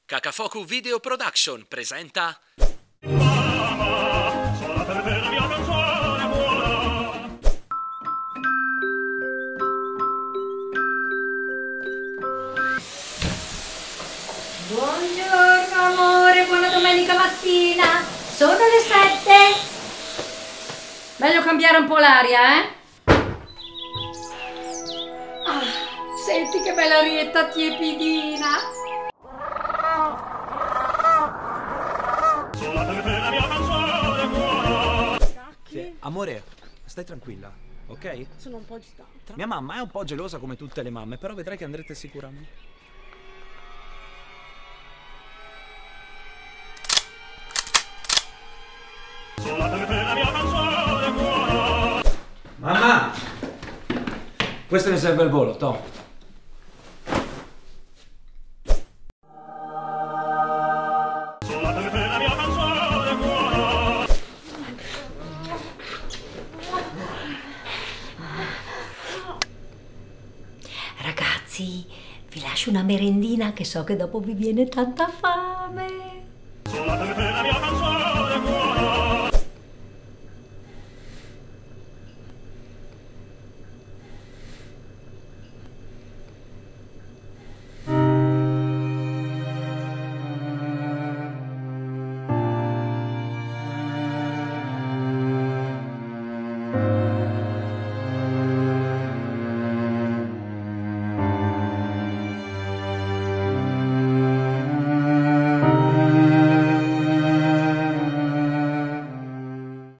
Cacafocu Video Production presenta Buongiorno amore, buona domenica mattina. Sono le 7. Meglio cambiare un po' l'aria, eh? Ah, senti che bella arietta tiepidina. Amore, stai tranquilla, ok? Sono un po' agitata. Mia mamma è un po' gelosa come tutte le mamme, però vedrai che andrete sicuramente. Mamma! Questo mi serve il volo, to. Ragazzi, vi lascio una merendina che so che dopo vi viene tanta fame.